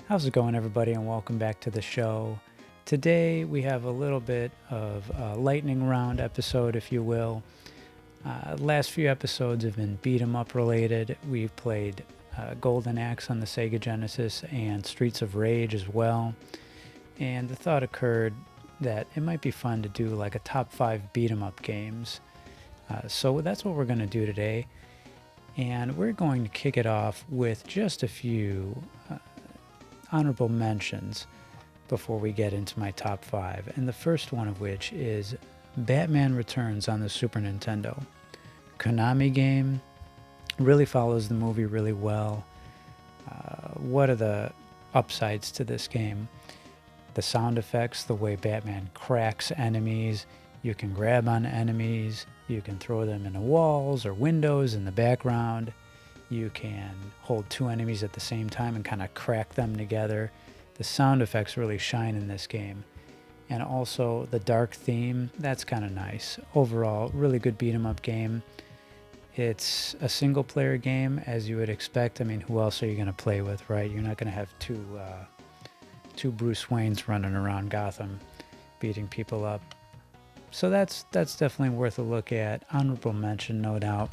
How's it going, everybody, and welcome back to the show. Today we have a little bit of a lightning round episode, if you will. Last few episodes have been beat 'em up related. We've played Golden Axe on the Sega Genesis and Streets of Rage as well. And the thought occurred that it might be fun to do like a top 5 beat 'em up games. So that's what we're going to do today. And we're going to kick it off with just a few honorable mentions before we get into my top 5. And the first one of which is Batman Returns on the Super Nintendo. Konami game, really follows the movie really well. What are the upsides to this game? The sound effects, the way Batman cracks enemies, you can grab on enemies, you can throw them into walls or windows in the background. You can hold two enemies at the same time and kind of crack them together. The sound effects really shine in this game. And also the dark theme, that's kind of nice. Overall, really good beat 'em up game. It's a single player game, as you would expect. I mean, who else are you going to play with, right? You're not going to have two Bruce Waynes running around Gotham beating people up. So that's definitely worth a look at. Honorable mention, no doubt.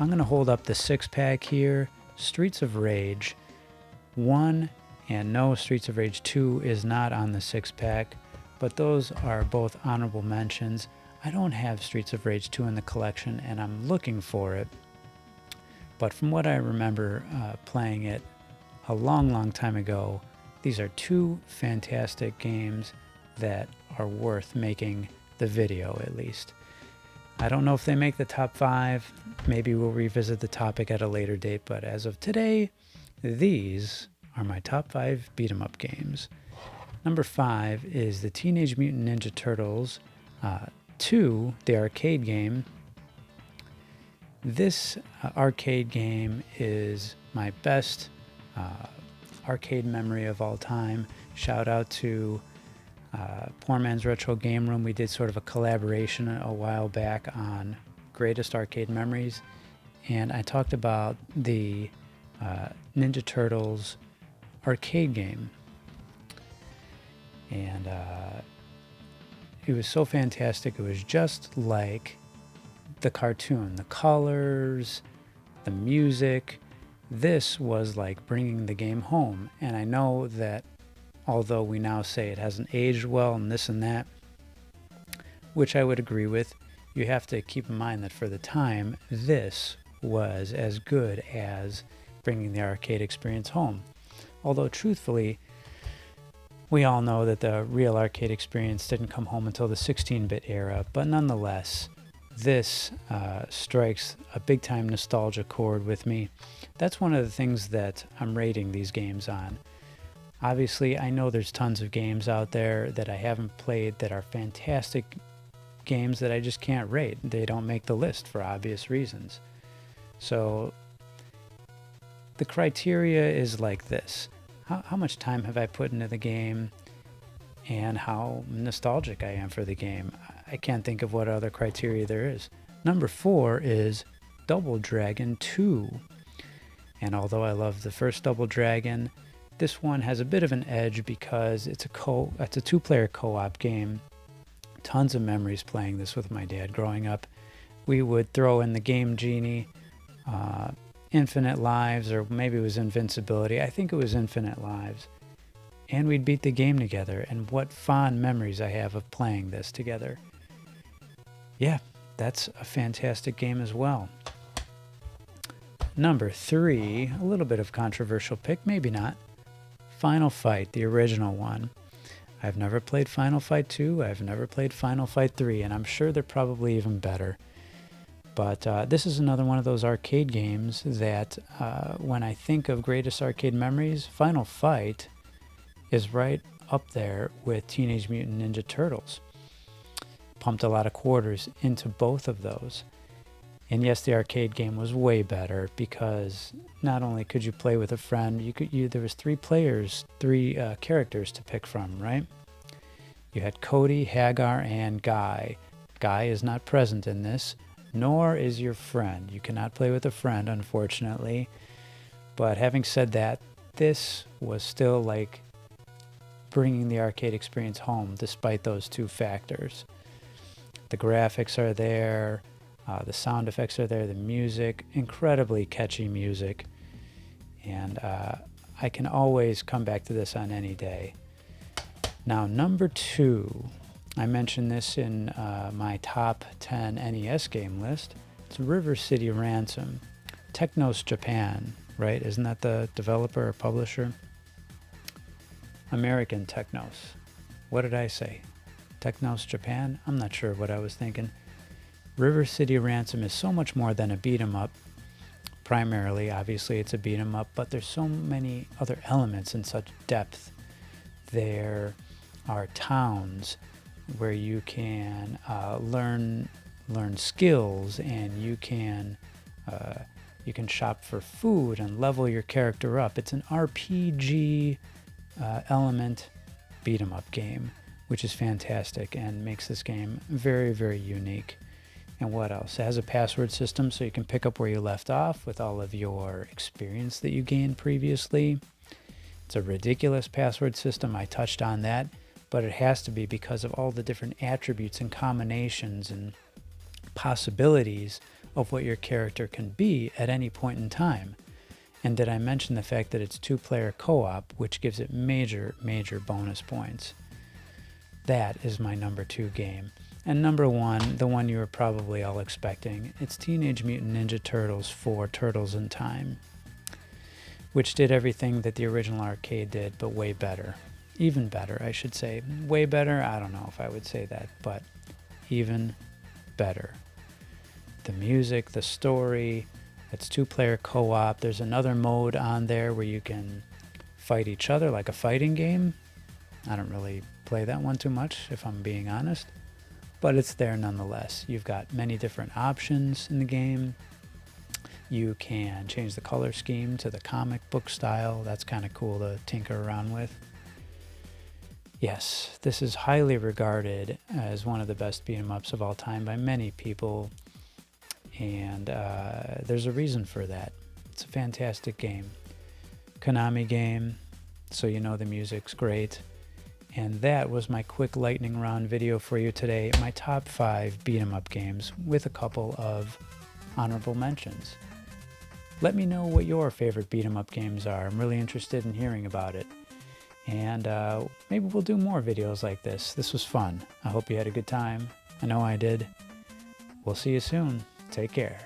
I'm going to hold up the 6-pack here. Streets of Rage 1, and no, Streets of Rage 2 is not on the 6-pack, but those are both honorable mentions. I don't have Streets of Rage 2 in the collection, and I'm looking for it. But from what I remember playing it a long time ago, these are two fantastic games that are worth making the video, at least. I don't know if they make the top 5. Maybe we'll revisit the topic at a later date, but as of today, these are my top 5 beat 'em up games. Number 5 is the Teenage Mutant Ninja Turtles 2, the arcade game. This arcade game is my best arcade memory of all time. Shout out to Poor Man's Retro Game Room. We did sort of a collaboration a while back on greatest arcade memories, and I talked about the Ninja Turtles arcade game, and it was so fantastic. It was just like the cartoon, the colors, the music. This was like bringing the game home, and I know that although we now say it hasn't aged well and this and that, which I would agree with, you have to keep in mind that for the time, this was as good as bringing the arcade experience home. Although truthfully, we all know that the real arcade experience didn't come home until the 16-bit era, but nonetheless, this strikes a big-time nostalgia chord with me. That's one of the things that I'm rating these games on. Obviously, I know there's tons of games out there that I haven't played that are fantastic games that I just can't rate. They don't make the list for obvious reasons. So the criteria is like this. How much time have I put into the game and how nostalgic I am for the game? I can't think of what other criteria there is. Number 4 is Double Dragon 2. And although I love the first Double Dragon, this one has a bit of an edge because it's a two-player co-op game. Tons of memories playing this with my dad growing up. We would throw in the Game Genie, Infinite Lives, or maybe it was Invincibility. I think it was Infinite Lives. And we'd beat the game together, and what fond memories I have of playing this together. Yeah, that's a fantastic game as well. Number 3, a little bit of controversial pick, maybe not. Final Fight, the original one. I've never played Final Fight 2, I've never played Final Fight 3, and I'm sure they're probably even better. But this is another one of those arcade games that when I think of greatest arcade memories, Final Fight is right up there with Teenage Mutant Ninja Turtles. Pumped a lot of quarters into both of those. And yes, the arcade game was way better because not only could you play with a friend, there was 3 players, 3 characters to pick from, right? You had Cody, Hagar, and Guy. Guy is not present in this, nor is your friend. You cannot play with a friend, unfortunately. But having said that, this was still like bringing the arcade experience home despite those 2 factors. The graphics are there. The sound effects are there, the music, incredibly catchy music, and I can always come back to this on any day. Now, number 2, I mentioned this in my top 10 NES game list. It's River City Ransom, Technos Japan, right? Isn't that the developer or publisher? American Technos. What did I say? Technos Japan? I'm not sure what I was thinking. River City Ransom is so much more than a beat-em-up. Primarily, obviously, it's a beat-em-up, but there's so many other elements in such depth. There are towns where you can learn skills, and you can shop for food and level your character up. It's an RPG element beat-em-up game, which is fantastic and makes this game very, very unique. And what else? It has a password system so you can pick up where you left off with all of your experience that you gained previously. It's a ridiculous password system. I touched on that, but it has to be because of all the different attributes and combinations and possibilities of what your character can be at any point in time. And did I mention the fact that it's 2-player co-op, which gives it major, major bonus points? That is my number 2 game. And number 1, the one you were probably all expecting, it's Teenage Mutant Ninja Turtles 4 Turtles in Time, which did everything that the original arcade did, but way better. Even better, I should say. Way better, I don't know if I would say that, but even better. The music, the story, it's 2-player co-op. There's another mode on there where you can fight each other like a fighting game. I don't really play that one too much, if I'm being honest. But it's there nonetheless. You've got many different options in the game. You can change the color scheme to the comic book style. That's kind of cool to tinker around with. Yes, this is highly regarded as one of the best beat-em-ups of all time by many people. And there's a reason for that. It's a fantastic game. Konami game, so you know the music's great. And that was my quick lightning round video for you today. My top 5 beat-em-up games with a couple of honorable mentions. Let me know what your favorite beat-em-up games are. I'm really interested in hearing about it. And maybe we'll do more videos like this. This was fun. I hope you had a good time. I know I did. We'll see you soon. Take care.